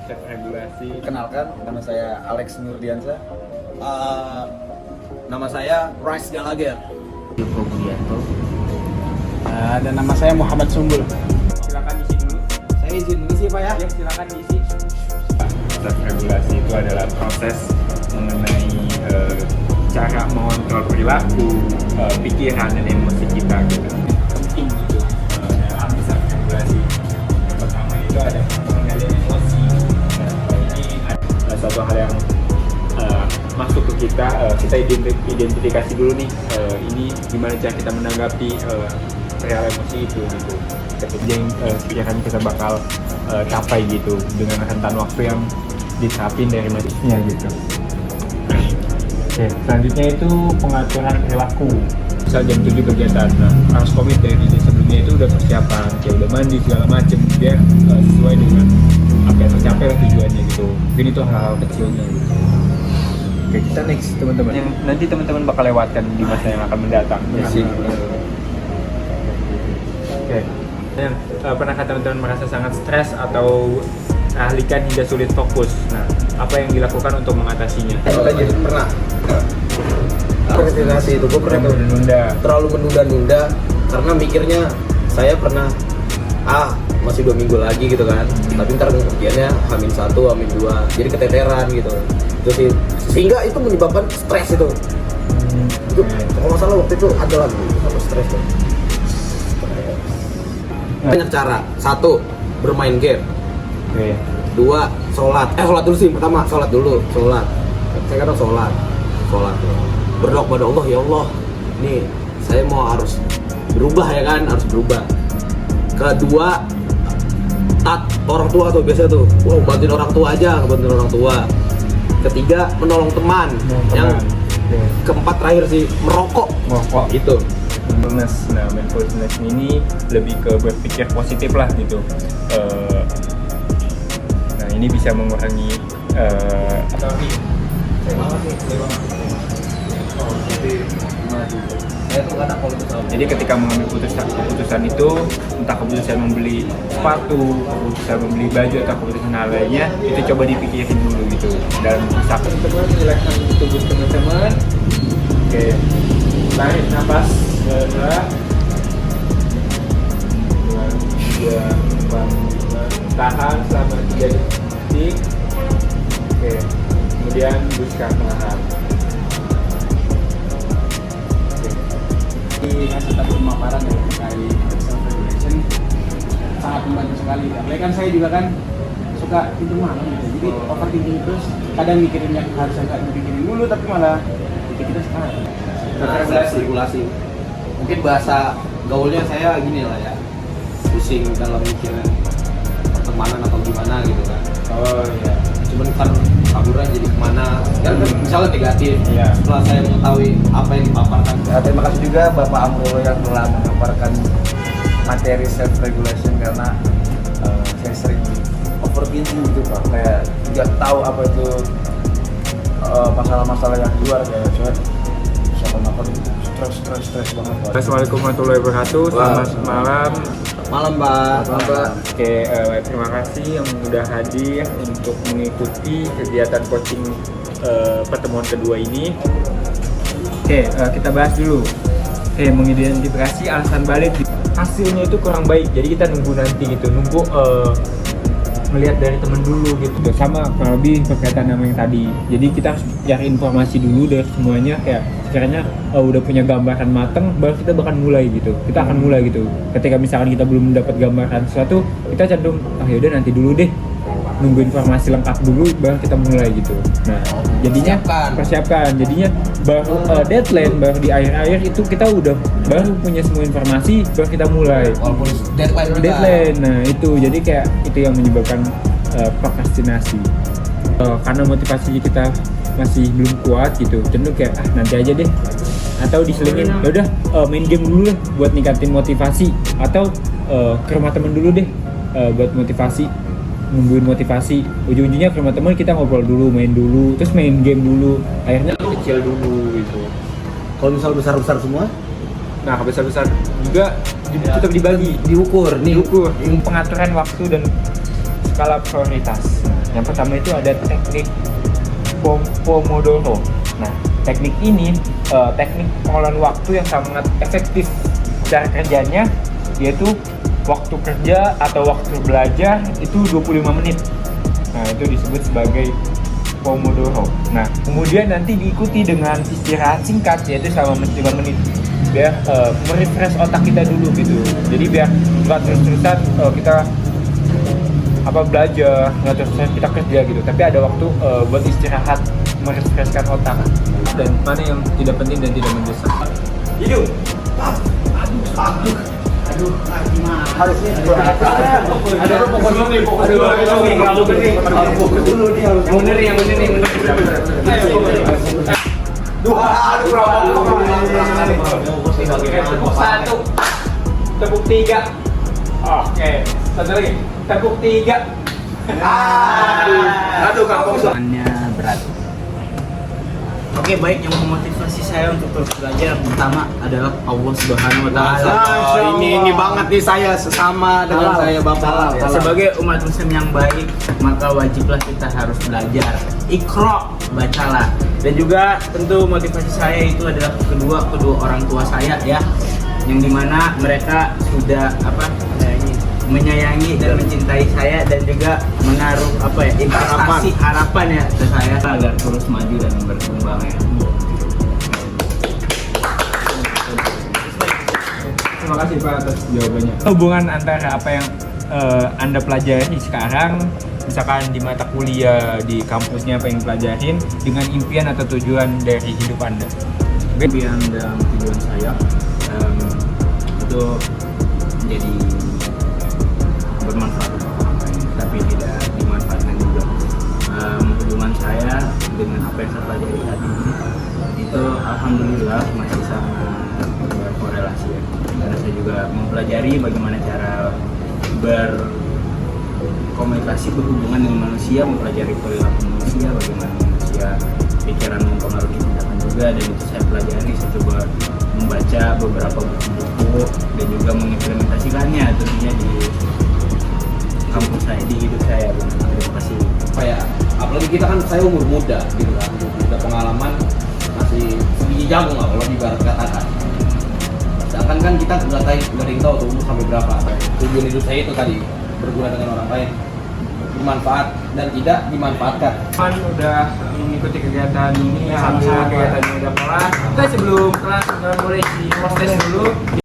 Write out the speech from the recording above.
cek regulasi. Kenalkan, nama saya Alex Nurdiansa. Nama saya Rice Gallagher. Joko Budianto. Dan nama saya Muhammad Sumbul. Silakan isi dulu. Saya izin mengisi Pak ya. Ya, silakan diisi. Self regulasi itu adalah proses mengenai cara mengontrol perilaku, pikiran dan emosi kita gitu. Penting gitu dalam self regulasi. Pertama itu ada pengendalian emosi. Ini adalah suatu hal yang masuk ke kita. Kita identifikasi dulu nih. Ini gimana cara kita menanggapi perihal emosi itu gitu. Yang pikiran kita bakal capai gitu dengan rentan waktu yang diterapin dari medisnya gitu. Oke, selanjutnya itu pengaturan perilaku. Misal jam 7 kegiatan, nah harus komit dari sebelumnya itu udah persiapan, kayak udah mandi segala macem biar sesuai dengan apa yang tercapai lah tujuannya gitu. Mungkin itu hal-hal kecilnya gitu. Oke, kita next teman-teman. Yang nanti teman-teman bakal lewatkan di masa yang akan mendatang. Oke. Yang pernahkah teman-teman merasa sangat stres atau teralihkan hingga sulit fokus? Nah, apa yang dilakukan untuk mengatasinya? Pernah. Prokrastinasi itu gue pernah menunda. terlalu menunda-nunda karena mikirnya saya pernah masih 2 minggu lagi gitu kan. Tapi ntar ujiannya H-1, H-2, jadi keteteran gitu. Itu sih sehingga itu menyebabkan stres itu. Itu kalau nggak salah waktu itu ada lagu sama stres tuh. Banyak cara. 1, bermain game. Oke. 2, sholat. Sholat dulu sih pertama. Sholat dulu. Saya kadang sholat. Berdoa kepada Allah, ya Allah, nih saya mau harus berubah ya kan, harus berubah. Kedua, orang tua tuh biasa tuh, bantuin orang tua aja, bantuin orang tua. Ketiga, menolong teman. Yang keempat terakhir sih merokok. Itu. Mindfulness. Nah, mindfulness ini lebih ke berpikir positif lah gitu. Nah, ini bisa mengurangi jadi ketika mengambil keputusan itu, entah keputusan membeli sepatu, keputusan membeli baju atau keputusan hal lainnya, itu coba dipikirin dulu gitu. Dan bisa teman-teman relaxkan tubuh teman-teman. Oke, tarik nafas, gerak, tahan selama 3 detik. Oke, kemudian hembuskan perlahan. Di masa takut pemaparan ya terkait self regulation sangat membantu sekali. Apalagi kan saya juga kan suka tidur malam gitu, jadi overthinking terus. Kadang mikirin yang harusnya nggak dipikirin dulu, tapi malah kita sekarang. Regulasi. Mungkin bahasa gaulnya saya gini lah ya, pusing dalam mikirin pertemanan atau gimana gitu kan. Oh iya. Cuman kan kaburan jadi kemana kan misalnya negatif. Iya. Setelah saya mengetahui apa yang dipaparkan. Terima kasih juga Bapak Amro yang telah memaparkan materi self regulation, karena saya sering overthinking gitu Pak. Kayak nggak tahu apa itu masalah-masalah yang di luar, kayak saya bisa makan stres banget Pak. Assalamualaikum warahmatullahi wabarakatuh. Selamat malam. Malam Pak. Oke, terima kasih yang sudah hadir untuk mengikuti kegiatan coaching pertemuan kedua ini. Oke, kita bahas dulu. Oke, mengidentifikasi alasan balik. Hasilnya itu kurang baik, jadi kita nunggu nanti gitu, melihat dari temen dulu gitu. Sama kurang lebih berkaitan sama yang tadi. Jadi kita harus cari informasi dulu dari semuanya, kayak kiranya udah punya gambaran mateng, baru kita bakal mulai gitu. Kita akan mulai gitu. Ketika misalkan kita belum mendapat gambaran sesuatu, kita cenderung yaudah nanti dulu deh, nunggu informasi lengkap dulu baru kita mulai gitu. Nah, jadinya persiapkan. Jadinya baru deadline, baru di akhir-akhir itu kita udah baru punya semua informasi, baru kita mulai. Walaupun Deadline. Nah, itu jadi kayak itu yang menyebabkan prokrastinasi. Karena motivasi kita masih belum kuat gitu, cenderung kayak nanti aja deh, atau diselingin ya udah main game dulu deh buat ningkatin motivasi, atau ke rumah temen dulu deh buat motivasi, nungguin motivasi. Ujung-ujungnya ke rumah temen kita ngobrol dulu, main dulu, terus main game dulu, akhirnya kecil dulu gitu. kalau misal besar-besar semua, Nah, besar-besar juga tetap dibagi, diukur. pengaturan waktu dan skala prioritas. Yang pertama itu ada teknik Pomodoro. Nah, teknik ini teknik pengolahan waktu yang sangat efektif. Cara kerjanya yaitu waktu kerja atau waktu belajar itu 25 menit. Nah, itu disebut sebagai Pomodoro. Nah, kemudian nanti diikuti dengan istirahat singkat yaitu selama 5 menit. Biar merefresh otak kita dulu gitu. Jadi biar nggak terus-terusan kita belajar, nggak terus-terusan kita kerja gitu. Tapi ada waktu buat istirahat, merefreshkan otak. Dan mana yang tidak penting dan tidak mendesak. Hidup. Aduh, gimana? Harusnya Ada fokus dulu dia harus. Yang bener nih. Tepuk 1, tepuk 3. Oke, satu lagi. Tepuk 3. Aduh, Kang Fokus. Berat. Oke, baik, yang memotivasi saya untuk terus belajar pertama adalah Allah Subhanahu wa taala. Ini banget nih saya sesama dengan saya Bapak. Sebagai umat muslim yang baik, maka wajiblah kita harus belajar. Iqra, bacalah. Dan juga tentu motivasi saya itu adalah kedua orang tua saya ya, yang dimana mereka sudah menyayangi dan mencintai saya dan juga menaruh investasi harapan ya ke saya agar terus maju dan berkembang ya. Terima kasih Pak atas jawabannya. Hubungan antara apa yang Anda pelajari sekarang, misalkan di mata kuliah di kampusnya apa yang pelajarin, dengan impian atau tujuan dari hidup Anda. Impian dan tujuan saya itu menjadi bermanfaat untuk orang lain, tapi tidak dimanfaatkan juga. Hubungan saya dengan apa yang saya pelajari saat ini itu alhamdulillah masih sangat berkorelasi ya. Karena saya juga mempelajari bagaimana cara berkomunikasi, berhubungan dengan manusia, mempelajari perilaku manusia, bagaimana manusia pikiran mempengaruhi tindakan juga, dan itu saya pelajari. Saya coba membaca beberapa buku-buku dan juga mengimplementasikannya tentunya di kampus saya, di hidup saya. Terima kasih. Kayak apalagi kita kan, saya umur muda gitu kan, udah pengalaman masih sebiji jagung lah kalau ibarat katakan. Sedangkan kan kita nggak ada yang tahu tuh umur sampai berapa. Tujuan hidup saya itu tadi berguna dengan orang lain, bermanfaat dan tidak dimanfaatkan. Udah mengikuti kegiatan ini, alhamdulillah kegiatannya udah kelar. Kita sebelum kelas udah mulai di proses dulu.